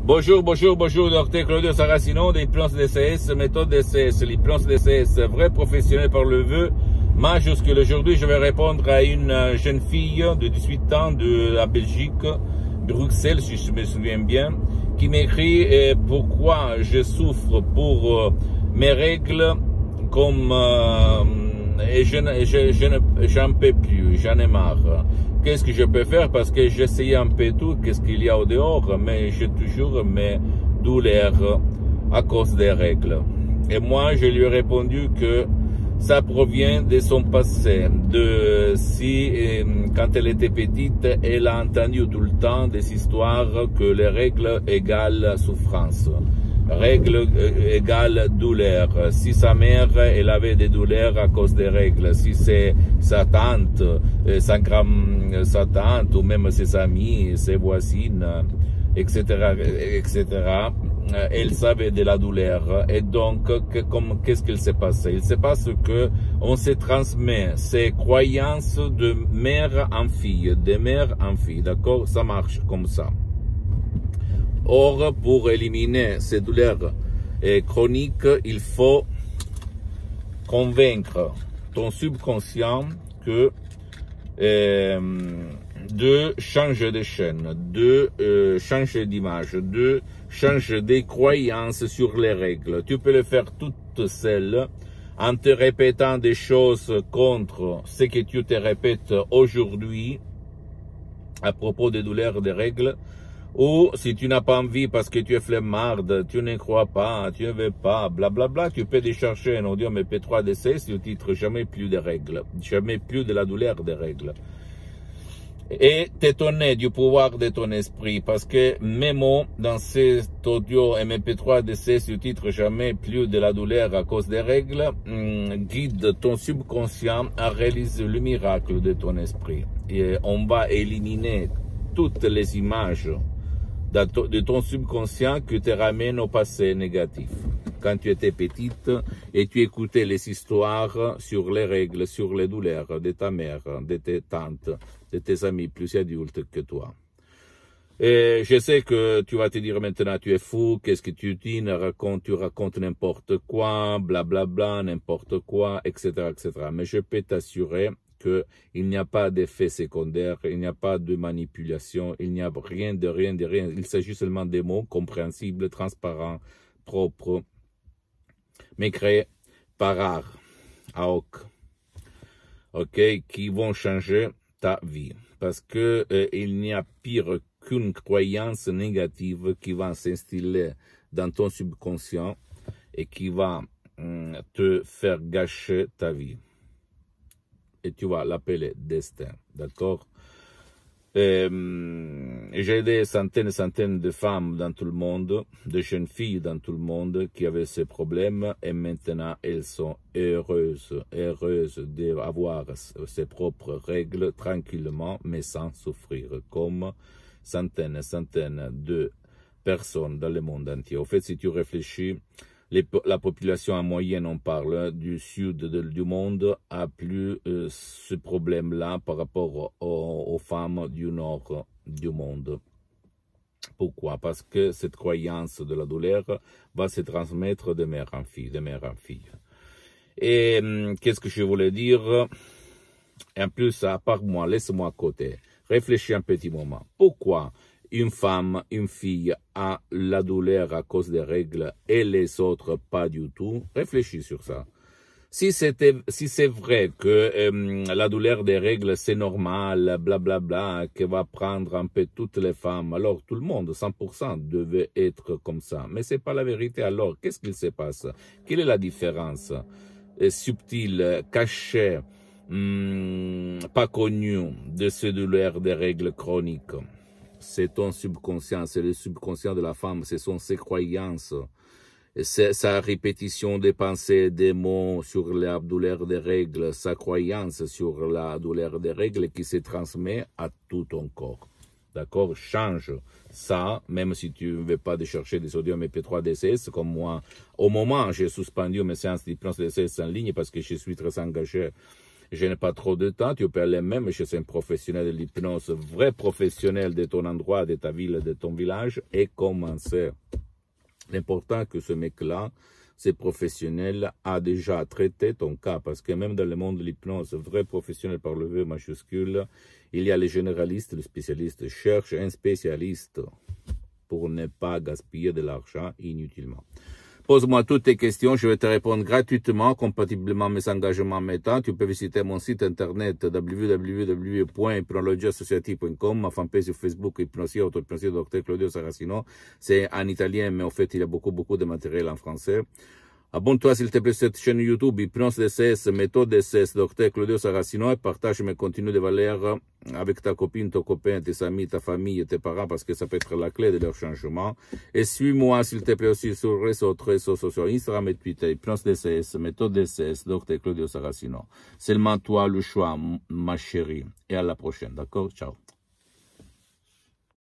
Bonjour, docteur Claudio Saracino d'Hypnose DCS, méthode DCS, l'hypnose DCS, vrai professionnel par le vœu, majuscule. Aujourd'hui, je vais répondre à une jeune fille de 18 ans de la Belgique, Bruxelles, si je me souviens bien, qui m'écrit pourquoi je souffre pour mes règles comme et j'en peux plus, j'en ai marre. Qu'est-ce que je peux faire? Parce que j'essayais un peu tout, qu'est-ce qu'il y a au dehors, mais j'ai toujours mes douleurs à cause des règles. Et moi, je lui ai répondu que ça provient de son passé, quand elle était petite, elle a entendu tout le temps des histoires que les règles égale souffrance. Règles égale douleur. Si sa mère, elle avait des douleurs à cause des règles, si c'est sa tante, sa tante, ou même ses amis, ses voisines, etc., elle savait de la douleur. Et donc, qu'est-ce qu'il s'est passé? Il se passe que on se transmet ces croyances de mère en fille, de mère en fille, d'accord? Ça marche comme ça. Or, pour éliminer ces douleurs chroniques, il faut convaincre ton subconscient que de changer de chaîne, de changer d'image, de changer des croyances sur les règles. Tu peux le faire toute seule en te répétant des choses contre ce que tu te répètes aujourd'hui à propos des douleurs des règles. Ou si tu n'as pas envie parce que tu es flemmarde, tu ne crois pas, tu ne veux pas, blablabla, tu peux décharger un audio MP3 DC sur le titre jamais plus de règles, jamais plus de la douleur des règles. Et t'étonner du pouvoir de ton esprit, parce que mes mots dans cet audio MP3 DC sur le titre jamais plus de la douleur à cause des règles guide ton subconscient à réaliser le miracle de ton esprit. Et on va éliminer toutes les images de ton subconscient qui te ramène au passé négatif. Quand tu étais petite et tu écoutais les histoires sur les règles, sur les douleurs de ta mère, de tes tantes, de tes amis plus adultes que toi. Et je sais que tu vas te dire maintenant, tu es fou, qu'est-ce que tu dis, tu racontes n'importe quoi, blablabla, n'importe quoi, etc., etc. Mais je peux t'assurer qu'il n'y a pas d'effet secondaire, il n'y a pas de manipulation, il n'y a rien de rien. Il s'agit seulement des mots compréhensibles, transparents, propres, mais créés par art, ok, qui vont changer ta vie. Parce que il n'y a pire qu'une croyance négative qui va s'instiller dans ton subconscient et qui va te faire gâcher ta vie. Et tu vas l'appeler destin, d'accord? J'ai aidé centaines de femmes dans tout le monde, de jeunes filles dans tout le monde qui avaient ces problèmes et maintenant elles sont heureuses d'avoir ses propres règles tranquillement mais sans souffrir, comme centaines de personnes dans le monde entier. Au fait, si tu réfléchis, la population en moyenne, on parle du sud du monde, a plus ce problème-là par rapport aux femmes du nord du monde. Pourquoi? Parce que cette croyance de la douleur va se transmettre de mère en fille, Et qu'est-ce que je voulais dire? En plus, à part moi, laisse-moi à côté. Réfléchis un petit moment. Pourquoi une femme, une fille a la douleur à cause des règles et les autres pas du tout? Réfléchis sur ça. Si c'est vrai que la douleur des règles c'est normal, blablabla, que va prendre un peu toutes les femmes, alors tout le monde, 100% devait être comme ça. Mais c'est pas la vérité. Alors, qu'est-ce qu'il se passe? Quelle est la différence subtile, cachée, pas connue de ces douleurs des règles chroniques? C'est ton subconscient, c'est le subconscient de la femme, ce sont ses croyances, c'est sa répétition des pensées, des mots sur la douleur des règles, sa croyance sur la douleur des règles qui se transmet à tout ton corps. D'accord? Change ça, même si tu ne veux pas chercher des audios MP3 DCS, comme moi. Au moment, j'ai suspendu mes séances d'hypnose DCS en ligne parce que je suis très engagé Je n'ai pas trop de temps, tu peux aller même chez un professionnel de l'hypnose, vrai professionnel de ton endroit, de ta ville, de ton village, et commencer. L'important que ce mec-là, ce professionnel, a déjà traité ton cas, parce que même dans le monde de l'hypnose, vrai professionnel par le V majuscule, il y a les généralistes, les spécialistes. Cherche un spécialiste pour ne pas gaspiller de l'argent inutilement. Pose-moi toutes tes questions, je vais te répondre gratuitement, compatiblement à mes engagements mettants. Tu peux visiter mon site internet www.hypnologiassociative.com, ma fanpage sur Facebook, Hypnosie, auto-hypnosie, Dr Claudio Saracino. C'est en italien, mais en fait, il y a beaucoup de matériel en français. Abonne-toi s'il te plaît sur cette chaîne YouTube, Hypnose DCS, méthode DCS, Dr Claudio Saracino, et partage mes contenus de valeur avec ta copine, ton copain, tes amis, ta famille, tes parents, parce que ça peut être la clé de leur changement. Et suis-moi s'il te plaît aussi sur les autres réseaux sociaux, Instagram et Twitter, Hypnose DCS, méthode DCS, Dr Claudio Saracino. Seulement toi le choix, ma chérie. Et à la prochaine, d'accord? Ciao.